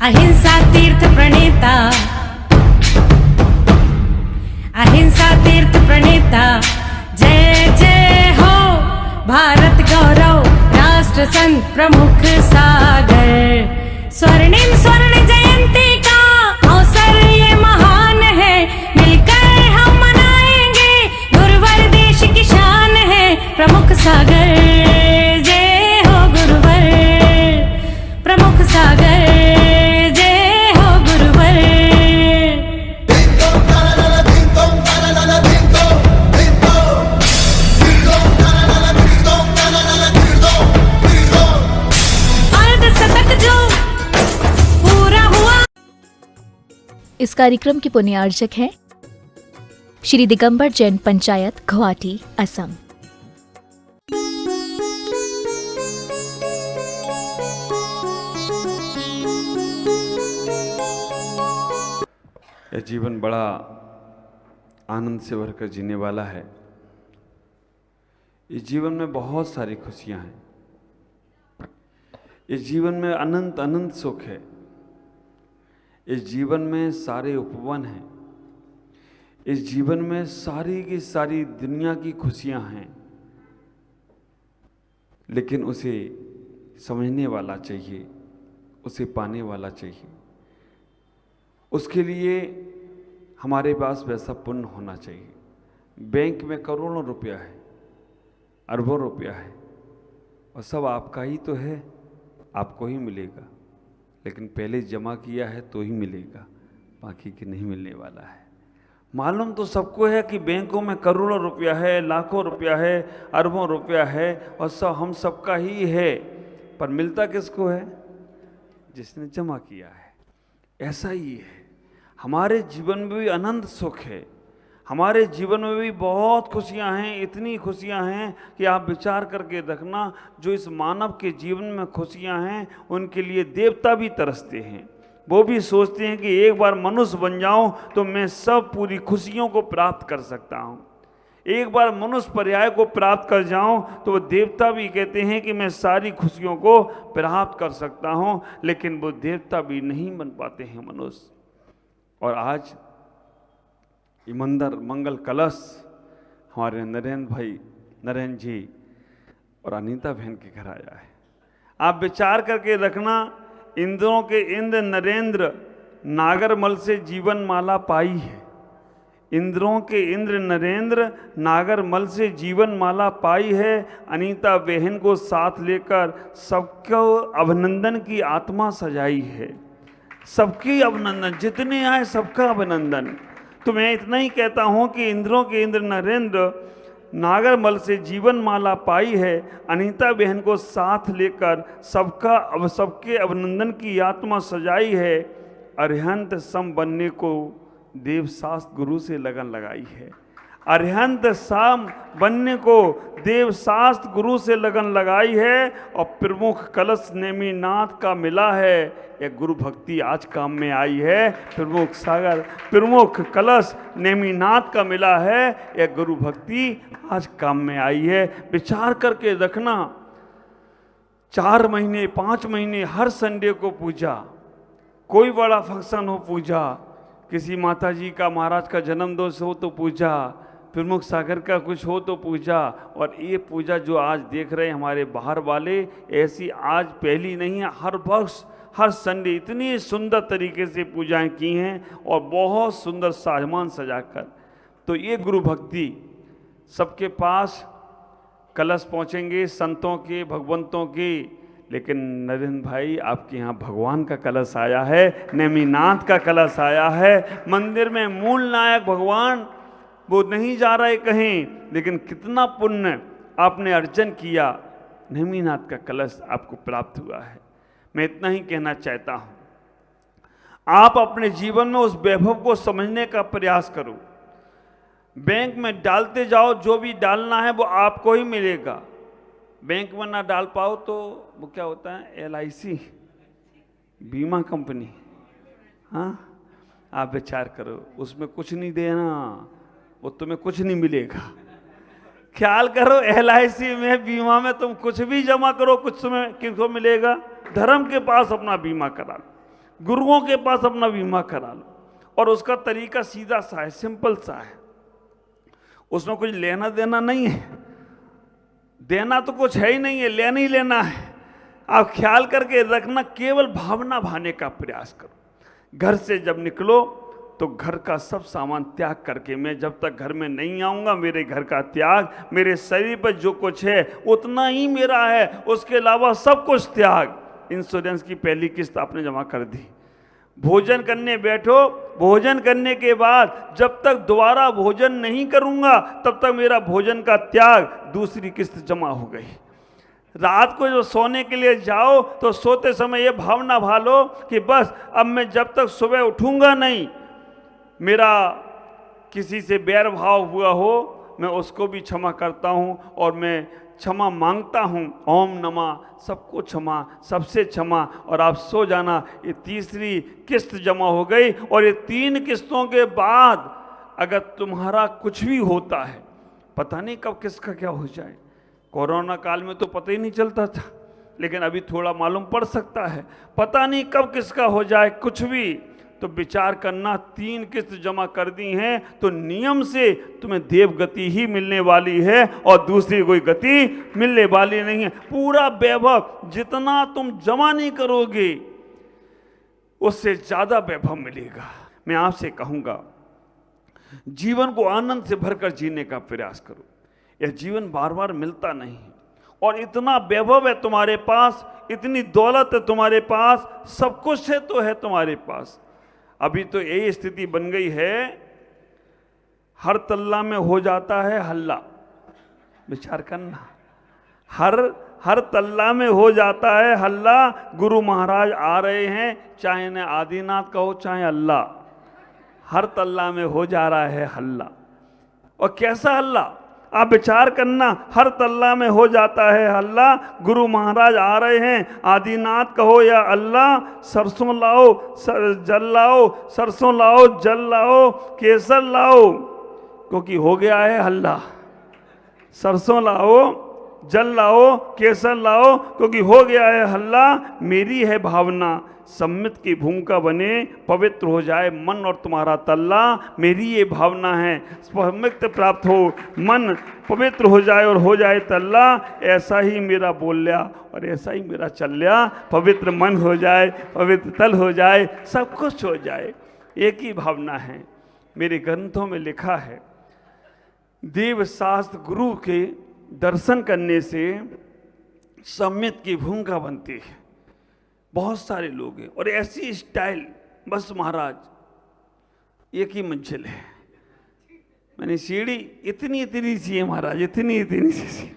अहिंसा तीर्थ प्रणेता, अहिंसा तीर्थ प्रणेता, जय जय हो भारत गौरव राष्ट्र संत प्रमुख सागर। स्वर्णिम स्वर्ण जयंती का अवसर ये महान है, मिलकर हम मनाएंगे गुरुवर देश की शान है प्रमुख सागर। जय हो गुरुवर प्रमुख सागर, जय हो गुरुवर। अर्धशतक जो पूरा हुआ। इस कार्यक्रम के पुण्यार्चक हैं श्री दिगंबर जैन पंचायत गुवाहाटी, असम। यह जीवन बड़ा आनंद से भरकर जीने वाला है। इस जीवन में बहुत सारी खुशियां हैं। इस जीवन में अनंत अनंत सुख है। इस जीवन में सारे उपवन हैं। इस जीवन में सारी की सारी दुनिया की खुशियां हैं, लेकिन उसे समझने वाला चाहिए, उसे पाने वाला चाहिए। उसके लिए हमारे पास वैसा पुण्य होना चाहिए। बैंक में करोड़ों रुपया है, अरबों रुपया है, और सब आपका ही तो है, आपको ही मिलेगा। लेकिन पहले जमा किया है तो ही मिलेगा, बाकी के नहीं मिलने वाला है। मालूम तो सबको है कि बैंकों में करोड़ों रुपया है, लाखों रुपया है, अरबों रुपया है, और सब हम सबका ही है, पर मिलता किसको है? जिसने जमा किया है। ऐसा ही है, हमारे जीवन में भी अनंत सुख है। हमारे जीवन में भी बहुत खुशियां हैं, इतनी खुशियां हैं कि आप विचार करके रखना, जो इस मानव के जीवन में खुशियां हैं उनके लिए देवता भी तरसते हैं। वो भी सोचते हैं कि एक बार मनुष्य बन जाऊं तो मैं सब पूरी खुशियों को प्राप्त कर सकता हूं। एक बार मनुष्य पर्याय को प्राप्त कर जाऊं तो वो देवता भी कहते हैं कि मैं सारी खुशियों को प्राप्त कर सकता हूं, लेकिन वो देवता भी नहीं बन पाते हैं मनुष्य। और आज ईमानदार मंगल कलश हमारे नरेंद्र जी और अनीता बहन के घर आया है। आप विचार करके रखना, इंद्रों के इंद्र नरेंद्र नागरमल से जीवन माला पाई है। इंद्रों के इंद्र नरेंद्र नागरमल से जीवन माला पाई है। अनीता बहन को साथ लेकर सबको अभिनंदन की आत्मा सजाई है। सबकी अभिनंदन, जितने आए सबका अभिनंदन। तो मैं इतना ही कहता हूं कि इंद्रों के इंद्र नरेंद्र नागरमल से जीवन माला पाई है। अनीता बहन को साथ लेकर सबके अभिनंदन की आत्मा सजाई है। अरिहंत सम बनने को देवशास्त्र गुरु से लगन लगाई है। अरिहंत साम बनने को देवशास्त्र गुरु से लगन लगाई है। और प्रमुख कलश नेमिनाथ का मिला है। यह गुरु भक्ति आज काम में आई है। प्रमुख कलश नेमिनाथ का मिला है। यह गुरु भक्ति आज काम में आई है। विचार करके रखना, 4 महीने 5 महीने हर संडे को पूजा, कोई बड़ा फंक्शन हो पूजा, किसी माता जी का महाराज का जन्म दिवस हो तो पूजा, प्रमुख सागर का कुछ हो तो पूजा। और ये पूजा जो आज देख रहे हैं हमारे बाहर वाले, ऐसी आज पहली नहीं है। हर वर्ष हर संडे इतनी सुंदर तरीके से पूजाएं की हैं और बहुत सुंदर सामान सजाकर। तो ये गुरु भक्ति सबके पास कलश पहुँचेंगे, संतों के, भगवंतों के। लेकिन नरेंद्र भाई, आपके यहाँ भगवान का कलश आया है, नेमिनाथ का कलश आया है। मंदिर में मूल नायक भगवान वो नहीं जा रहे कहीं, लेकिन कितना पुण्य आपने अर्जन किया, नेमिनाथ का कलश आपको प्राप्त हुआ है। मैं इतना ही कहना चाहता हूं, आप अपने जीवन में उस वैभव को समझने का प्रयास करो। बैंक में डालते जाओ, जो भी डालना है वो आपको ही मिलेगा। बैंक में ना डाल पाओ तो वो क्या होता है, LIC बीमा कंपनी। हाँ, आप विचार करो, उसमें कुछ नहीं देना, वो तुम्हें कुछ नहीं मिलेगा। ख्याल करो, LIC में, बीमा में तुम कुछ भी जमा करो, कुछ तुम्हें किसको मिलेगा? धर्म के पास अपना बीमा करा। गुरुओं के पास अपना बीमा करा लो। और उसका तरीका सीधा सा है, सिंपल सा है, उसमें कुछ लेना देना नहीं है, देना तो कुछ है ही नहीं है, लेना ही लेना है। आप ख्याल करके रखना, केवल भावना भाने का प्रयास करो। घर से जब निकलो तो घर का सब सामान त्याग करके, मैं जब तक घर में नहीं आऊँगा मेरे घर का त्याग, मेरे शरीर पर जो कुछ है उतना ही मेरा है, उसके अलावा सब कुछ त्याग। इंश्योरेंस की पहली किस्त आपने जमा कर दी। भोजन करने बैठो, भोजन करने के बाद जब तक दोबारा भोजन नहीं करूँगा तब तक मेरा भोजन का त्याग, दूसरी किस्त जमा हो गई। रात को जो सोने के लिए जाओ तो सोते समय ये भावना भालो कि बस अब मैं जब तक सुबह उठूँगा नहीं, मेरा किसी से बैर भाव हुआ हो मैं उसको भी क्षमा करता हूँ और मैं क्षमा मांगता हूँ। ओम नमः, सबको क्षमा, सबसे क्षमा, और आप सो जाना। ये तीसरी किस्त जमा हो गई। और ये 3 किस्तों के बाद अगर तुम्हारा कुछ भी होता है, पता नहीं कब किसका क्या हो जाए। कोरोना काल में तो पता ही नहीं चलता था, लेकिन अभी थोड़ा मालूम पड़ सकता है, पता नहीं कब किसका हो जाए कुछ भी। तो विचार करना, 3 किस्त जमा कर दी हैं तो नियम से तुम्हें देव गति ही मिलने वाली है और दूसरी कोई गति मिलने वाली नहीं है। पूरा वैभव जितना तुम जमा नहीं करोगे उससे ज्यादा वैभव मिलेगा। मैं आपसे कहूँगा, जीवन को आनंद से भरकर जीने का प्रयास करो। यह जीवन बार बार मिलता नहीं, और इतना वैभव है तुम्हारे पास, इतनी दौलत है तुम्हारे पास, सब कुछ है तो है तुम्हारे पास। अभी तो यही स्थिति बन गई है, हर तल्ला में हो जाता है हल्ला। विचार करना, हर तल्ला में हो जाता है हल्ला। गुरु महाराज आ रहे हैं, चाहे न आदिनाथ कहो चाहे अल्लाह, हर तल्ला में हो जा रहा है हल्ला। और कैसा हल्ला, आप विचार करना, हर तल्ला में हो जाता है हल्ला। गुरु महाराज आ रहे हैं, आदिनाथ कहो या अल्लाह, सरसों लाओ जल लाओ, सरसों लाओ जल लाओ, केसर लाओ, क्योंकि हो गया है हल्ला। सरसों लाओ जल लाओ, केसर लाओ, क्योंकि हो गया है हल्ला। मेरी है भावना, सम्मित की भूमिका बने, पवित्र हो जाए मन और तुम्हारा तल्ला। मेरी ये भावना है, सम्मित प्राप्त हो, मन पवित्र हो जाए और हो जाए तल्ला। ऐसा ही मेरा बोल लिया और ऐसा ही मेरा चल लिया, पवित्र मन हो जाए, पवित्र तल हो जाए, सब कुछ हो जाए। एक ही भावना है। मेरे ग्रंथों में लिखा है, देव शास्त्र गुरु के दर्शन करने से सम्मित की भूमिका बनती है। बहुत सारे लोग हैं और ऐसी स्टाइल, बस महाराज एक ही मंजिल है, मैंने सीढ़ी इतनी इतनी सी है महाराज, इतनी इतनी सी।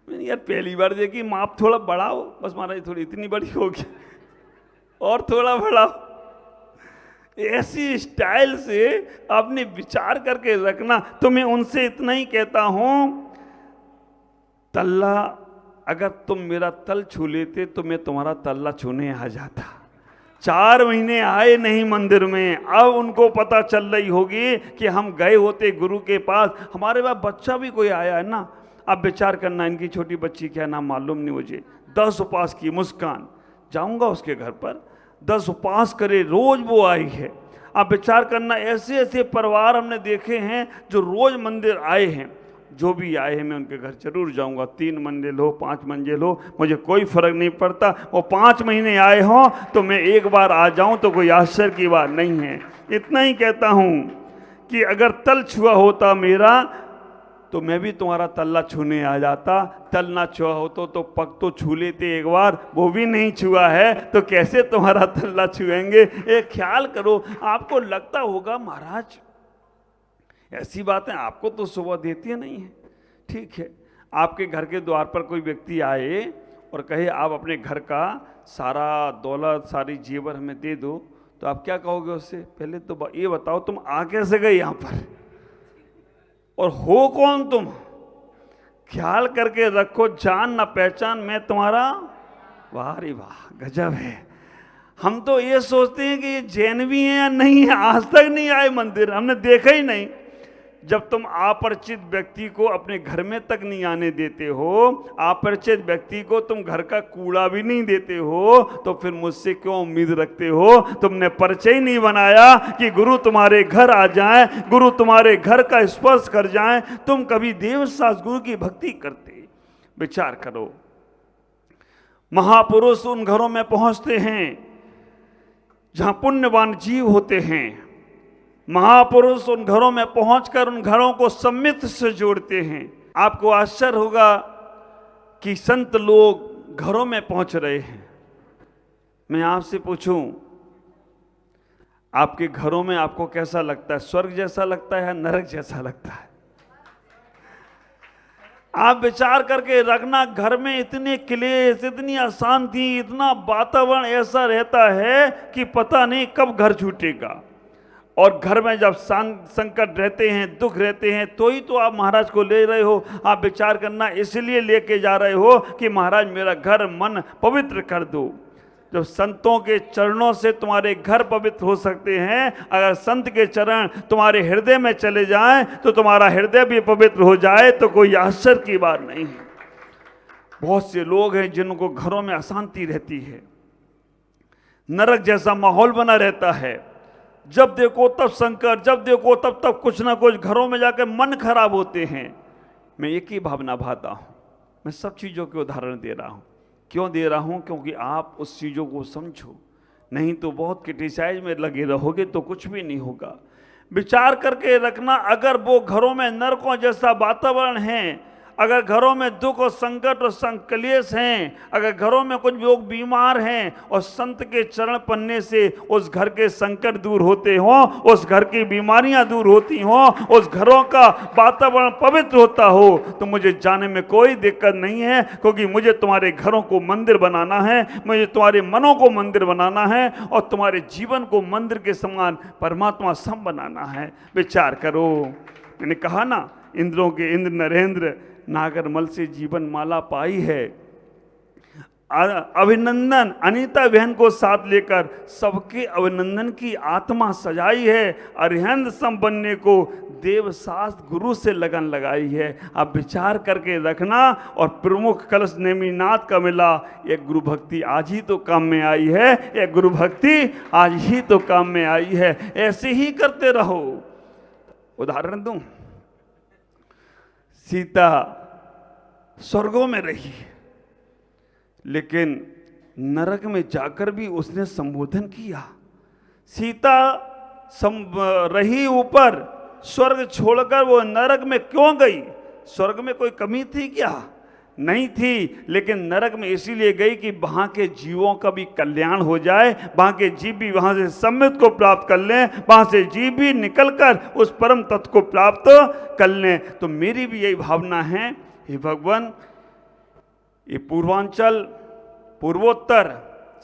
मैंने यार पहली बार देखी, माप थोड़ा बढ़ाओ, बस महाराज थोड़ी इतनी बड़ी होगी और थोड़ा बढ़ाओ। ऐसी स्टाइल से आपने विचार करके रखना। तो मैं उनसे इतना ही कहता हूं, तल्ला अगर तुम मेरा तल छू लेते तो मैं तुम्हारा तल्ला छूने आ जाता। 4 महीने आए नहीं मंदिर में, अब उनको पता चल रही होगी कि हम गए होते गुरु के पास। हमारे पास बच्चा भी कोई आया है ना, अब विचार करना, इनकी छोटी बच्ची क्या नाम मालूम नहीं मुझे, 10 उपवास की मुस्कान, जाऊंगा उसके घर पर, 10 उपवास करे, रोज वो आई है। आप विचार करना, ऐसे ऐसे परिवार हमने देखे हैं जो रोज मंदिर आए हैं। जो भी आए हैं मैं उनके घर जरूर जाऊंगा, 3 मंजिल हो 5 मंजिल हो, मुझे कोई फर्क नहीं पड़ता। वो 5 महीने आए हों तो मैं एक बार आ जाऊं तो कोई आश्चर्य की बात नहीं है। इतना ही कहता हूं कि अगर तल छुआ होता मेरा तो मैं भी तुम्हारा तल्ला छूने आ जाता। तल ना छुआ होता तो पग तो छू लेते एक बार, वो भी नहीं छुआ है तो कैसे तुम्हारा तल्ला छुएंगे। एक ख्याल करो, आपको लगता होगा महाराज ऐसी बातें आपको तो सुबह देती है नहीं है, ठीक है। आपके घर के द्वार पर कोई व्यक्ति आए और कहे आप अपने घर का सारा दौलत सारी जेवर हमें दे दो, तो आप क्या कहोगे उससे? पहले तो ये बताओ तुम आ कैसे गए यहाँ पर और हो कौन तुम? ख्याल करके रखो, जान ना पहचान मैं तुम्हारा। वाह रे वाह, गजब है। हम तो ये सोचते हैं कि ये जैन भी हैं या नहीं है, आज तक नहीं आए मंदिर, हमने देखा ही नहीं। जब तुम अपरिचित व्यक्ति को अपने घर में तक नहीं आने देते हो, अपरिचित व्यक्ति को तुम घर का कूड़ा भी नहीं देते हो, तो फिर मुझसे क्यों उम्मीद रखते हो? तुमने परिचय ही नहीं बनाया कि गुरु तुम्हारे घर आ जाएं, गुरु तुम्हारे घर का स्पर्श कर जाएं। तुम कभी देवदास गुरु की भक्ति करते? विचार करो। महापुरुष उन घरों में पहुंचते हैं जहां पुण्यवान जीव होते हैं। महापुरुष उन घरों में पहुंचकर उन घरों को सम्मित से जोड़ते हैं। आपको आश्चर्य होगा कि संत लोग घरों में पहुंच रहे हैं। मैं आपसे पूछूं, आपके घरों में आपको कैसा लगता है? स्वर्ग जैसा लगता है या नरक जैसा लगता है? आप विचार करके रखना, घर में इतने क्लेश, इतनी अशांति, इतना वातावरण ऐसा रहता है कि पता नहीं कब घर छूटेगा। और घर में जब संकट रहते हैं, दुख रहते हैं, तो ही तो आप महाराज को ले रहे हो। आप विचार करना, इसलिए लेके जा रहे हो कि महाराज मेरा घर मन पवित्र कर दो। जब संतों के चरणों से तुम्हारे घर पवित्र हो सकते हैं, अगर संत के चरण तुम्हारे हृदय में चले जाएं तो तुम्हारा हृदय भी पवित्र हो जाए, तो कोई आश्चर्य की बात नहीं है। बहुत से लोग हैं जिनको घरों में अशांति रहती है, नरक जैसा माहौल बना रहता है। जब देखो तब संकट, जब देखो तब कुछ ना कुछ, घरों में जाकर मन खराब होते हैं। मैं एक ही भावना भाता हूं, मैं सब चीज़ों के उदाहरण दे रहा हूं। क्यों दे रहा हूं? क्योंकि आप उस चीज़ों को समझो, नहीं तो बहुत क्रिटिसाइज में लगे रहोगे तो कुछ भी नहीं होगा। विचार करके रखना, अगर वो घरों में नरकों जैसा वातावरण है, अगर घरों में दुख और संकट और संकलेश हैं, अगर घरों में कुछ लोग बीमार हैं और संत के चरण पन्ने से उस घर के संकट दूर होते हों, उस घर की बीमारियां दूर होती हों, उस घरों का वातावरण पवित्र होता हो, तो मुझे जाने में कोई दिक्कत नहीं है। क्योंकि मुझे तुम्हारे घरों को मंदिर बनाना है, मुझे तुम्हारे मनों को मंदिर बनाना है और तुम्हारे जीवन को मंदिर के समान परमात्मा सम बनाना है। विचार करो, मैंने कहा ना, इंद्रों के इंद्र नरेंद्र नागरमल से जीवन माला पाई है। अभिनंदन, अनीता बहन को साथ लेकर सबके अभिनंदन की आत्मा सजाई है। अरिहंत सम बनने को देवशास्त्र गुरु से लगन लगाई है। आप विचार करके रखना। और प्रमुख कलश नेमिनाथ का मिला, एक गुरु भक्ति आज ही तो काम में आई है, एक गुरु भक्ति आज ही तो काम में आई है। ऐसे ही करते रहो। उदाहरण दूं, सीता स्वर्गों में रही, लेकिन नरक में जाकर भी उसने संबोधन किया। सीता रही ऊपर, स्वर्ग छोड़कर वो नरक में क्यों गई? स्वर्ग में कोई कमी थी क्या? नहीं थी, लेकिन नरक में इसीलिए गई कि वहाँ के जीवों का भी कल्याण हो जाए, वहाँ के जीव भी वहाँ से सम्मित को प्राप्त कर लें, वहाँ से जीव भी निकलकर उस परम तत्व को प्राप्त कर लें। तो मेरी भी यही भावना है, हे भगवान, ये पूर्वांचल पूर्वोत्तर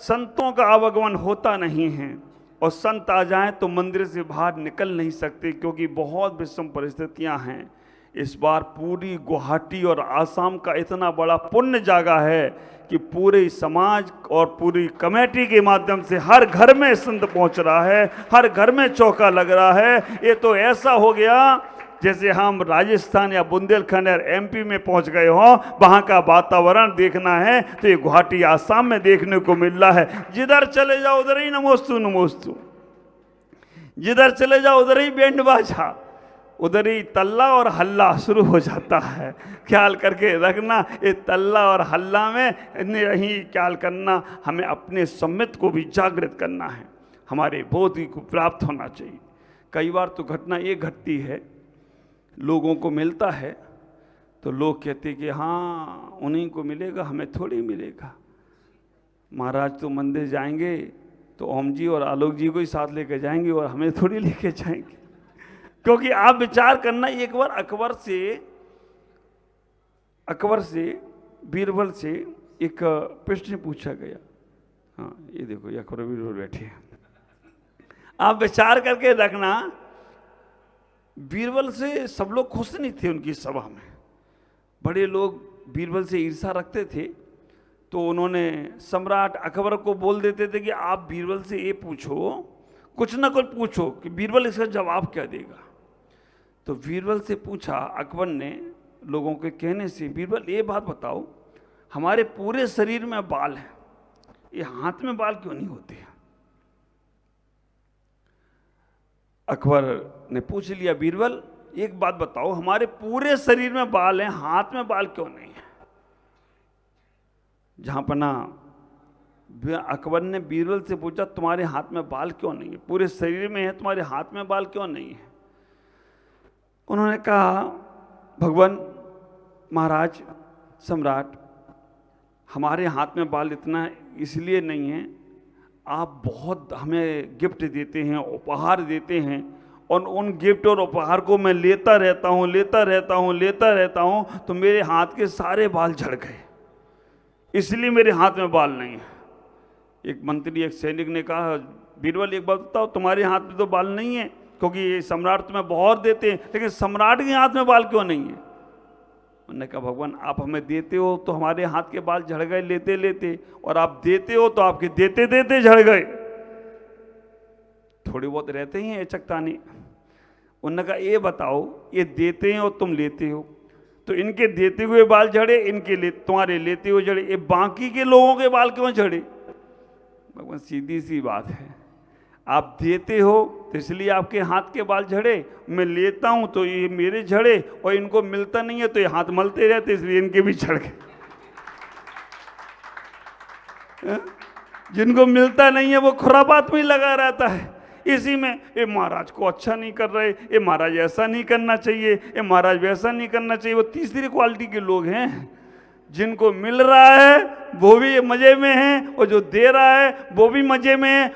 संतों का आवागमन होता नहीं है, और संत आ जाएं तो मंदिर से बाहर निकल नहीं सकते, क्योंकि बहुत विषम परिस्थितियां हैं। इस बार पूरी गुवाहाटी और आसाम का इतना बड़ा पुण्य जागा है कि पूरे समाज और पूरी कमेटी के माध्यम से हर घर में संत पहुंच रहा है, हर घर में चौका लग रहा है। ये तो ऐसा हो गया जैसे हम राजस्थान या बुंदेलखंड या एमपी में पहुंच गए हों। वहाँ का वातावरण देखना है तो ये गुवाहाटी आसाम में देखने को मिल रहा है। जिधर चले जाओ उधर ही नमोस्तु नमोस्तु, जिधर चले जाओ उधर ही बैंड बाजा, उधर ही तल्ला और हल्ला शुरू हो जाता है। ख्याल करके रखना, ये तल्ला और हल्ला में यही ख्याल करना, हमें अपने सम्मित को भी जागृत करना है, हमारे बोध को प्राप्त होना चाहिए। कई बार तो घटना ये घटती है, लोगों को मिलता है तो लोग कहते कि हाँ उन्हीं को मिलेगा, हमें थोड़ी मिलेगा। महाराज तो मंदिर जाएंगे तो ओम जी और आलोक जी को ही साथ लेके जाएंगे और हमें थोड़ी लेके जाएंगे। क्योंकि आप विचार करना, एक बार अकबर से बीरबल से एक प्रश्न पूछा गया। हाँ ये देखो, ये अकबर बीरबल बैठे हैं। आप विचार करके रखना, बीरबल से सब लोग खुश नहीं थे उनकी सभा में। बड़े लोग बीरबल से ईर्षा रखते थे, तो उन्होंने सम्राट अकबर को बोल देते थे कि आप बीरबल से ये पूछो, कुछ ना कुछ पूछो कि बीरबल इसका जवाब क्या देगा। तो बीरबल से पूछा अकबर ने लोगों के कहने से, बीरबल ये बात बताओ, हमारे पूरे शरीर में बाल हैं, ये हाथ में बाल क्यों नहीं होते? अकबर ने पूछ लिया, बीरबल एक बात बताओ, हमारे पूरे शरीर में बाल हैं, हाथ में बाल क्यों नहीं है? जहां पना अकबर ने बीरबल से पूछा, तुम्हारे हाथ में बाल क्यों नहीं है? पूरे शरीर में है, तुम्हारे हाथ में बाल क्यों नहीं है? उन्होंने कहा, भगवान महाराज सम्राट, हमारे हाथ में बाल इतना इसलिए नहीं है, आप बहुत हमें गिफ्ट देते हैं, उपहार देते हैं, और उन गिफ्ट और उपहार को मैं लेता रहता हूँ, तो मेरे हाथ के सारे बाल झड़ गए, इसलिए मेरे हाथ में बाल नहीं है। एक मंत्री, एक सैनिक ने कहा, बीरबल एक बात बताओ, तुम्हारे हाथ में तो बाल नहीं है, क्योंकि ये सम्राट तुम्हें बहुत देते हैं, लेकिन सम्राट के हाथ में बाल क्यों नहीं है? उन्होंने कहा, भगवान आप हमें देते हो तो हमारे हाथ के बाल झड़ गए लेते लेते, और आप देते हो तो आपके देते देते झड़ गए। थोड़ी बहुत रहते ही हैं चकतानी। उन्होंने कहा, ये बताओ, ये देते हैं और तुम लेते हो, तो इनके देते हुए बाल झड़े, इनके तुम्हारे लेते हुए झड़े, ये बाकी के लोगों के बाल क्यों झड़े? भगवान सीधी सी बात है, आप देते हो तो इसलिए आपके हाथ के बाल झड़े, मैं लेता हूं तो ये मेरे झड़े, और इनको मिलता नहीं है तो ये हाथ मलते रहते, इसलिए इनके भी झड़ गए। जिनको मिलता नहीं है वो खुरापात में लगा रहता है, इसी में ये महाराज को अच्छा नहीं कर रहे, ये महाराज ऐसा नहीं करना चाहिए, ये महाराज वैसा नहीं करना चाहिए। वो तीसरी क्वालिटी के लोग हैं, जिनको मिल रहा है वो भी मजे में है, और जो दे रहा है वो भी मजे में है।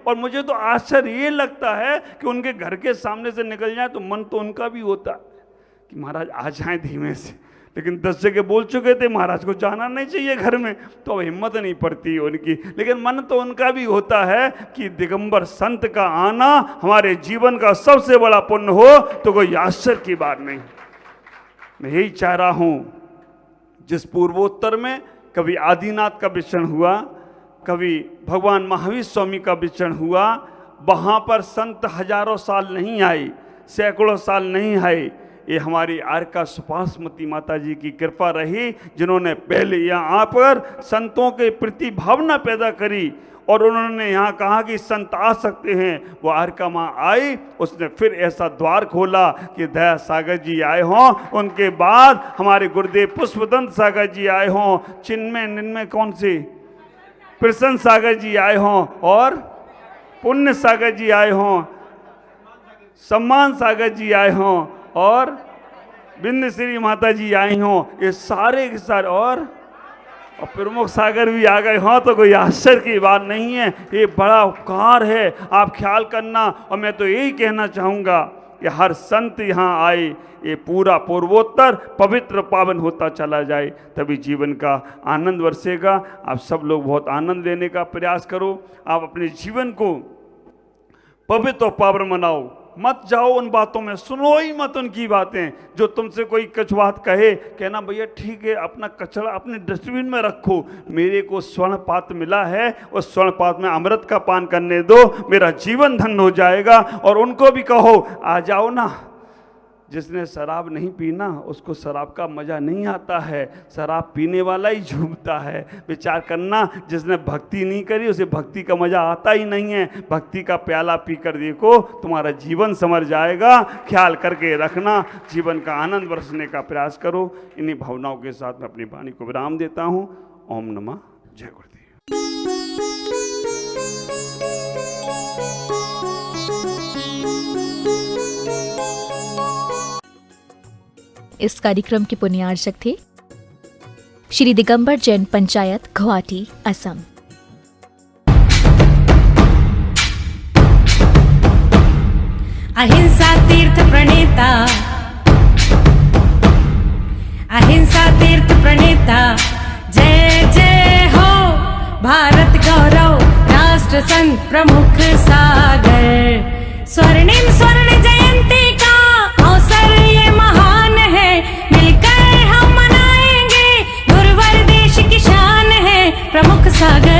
और मुझे तो आश्चर्य ये लगता है कि उनके घर के सामने से निकल जाए तो मन तो उनका भी होता कि महाराज आ जाए धीमे से, लेकिन 10 जगह बोल चुके थे महाराज को जाना नहीं चाहिए घर में, तो अब हिम्मत नहीं पड़ती उनकी, लेकिन मन तो उनका भी होता है कि दिगंबर संत का आना हमारे जीवन का सबसे बड़ा पुण्य हो, तो कोई आश्चर्य की बात नहीं। मैं यही चाह रहा हूँ, जिस पूर्वोत्तर में कभी आदिनाथ का विचरण हुआ, कभी भगवान महावीर स्वामी का विचरण हुआ, वहाँ पर संत हजारों साल नहीं आए, सैकड़ों साल नहीं आए। ये हमारी आर्का सुपासमती माता जी की कृपा रही, जिन्होंने पहले यहाँ आकर संतों के प्रति भावना पैदा करी, और उन्होंने यहाँ कहा कि संत आ सकते हैं। वो आर्का माँ आई, उसने फिर ऐसा द्वार खोला कि दया सागर जी आए हों, उनके बाद हमारे गुरुदेव पुष्पदंत सागर जी आए हों, चिन्मय निन्मय कौन से प्रसन्न सागर जी आए हों, और पुण्य सागर जी आए हों, सम्मान सागर जी आए हों, और बिंद श्री माता जी आई हों, ये सारे के सारे, और प्रमुख सागर भी आ गए हों, तो कोई आश्चर्य की बात नहीं है। ये बड़ा उपकार है, आप ख्याल करना। और मैं तो यही कहना चाहूँगा कि हर संत यहाँ आए, ये पूरा पूर्वोत्तर पवित्र पावन होता चला जाए, तभी जीवन का आनंद बरसेगा। आप सब लोग बहुत आनंद लेने का प्रयास करो, आप अपने जीवन को पवित्र और पावन बनाओ, मत जाओ उन बातों में, सुनो ही मत उनकी बातें। जो तुमसे कोई कुछ बात कहे, कहना भैया ठीक है, अपना कचरा अपने डस्टबिन में रखो, मेरे को स्वर्ण पात्र मिला है, उस स्वर्ण पात्र में अमृत का पान करने दो, मेरा जीवन धन्य हो जाएगा। और उनको भी कहो आ जाओ ना, जिसने शराब नहीं पीना उसको शराब का मज़ा नहीं आता है, शराब पीने वाला ही झूमता है। विचार करना, जिसने भक्ति नहीं करी उसे भक्ति का मज़ा आता ही नहीं है। भक्ति का प्याला पीकर देखो, तुम्हारा जीवन संवर जाएगा। ख्याल करके रखना, जीवन का आनंद बरसने का प्रयास करो। इन्हीं भावनाओं के साथ मैं अपनी वाणी को विराम देता हूँ। ओम नमः जय गुरुदेव। इस कार्यक्रम के पुण्यार्चक थे श्री दिगंबर जैन पंचायत, गुवाहाटी, असम। अहिंसा तीर्थ प्रणेता, अहिंसा तीर्थ प्रणेता, जय जय हो भारत गौरव, राष्ट्र संत प्रमुख सागर। स्वर्णिम स्वर्ण जयंती का अवसर ये महान है, मिलकर हम मनाएंगे, गुरुवर देश की शान है प्रमुख सागर।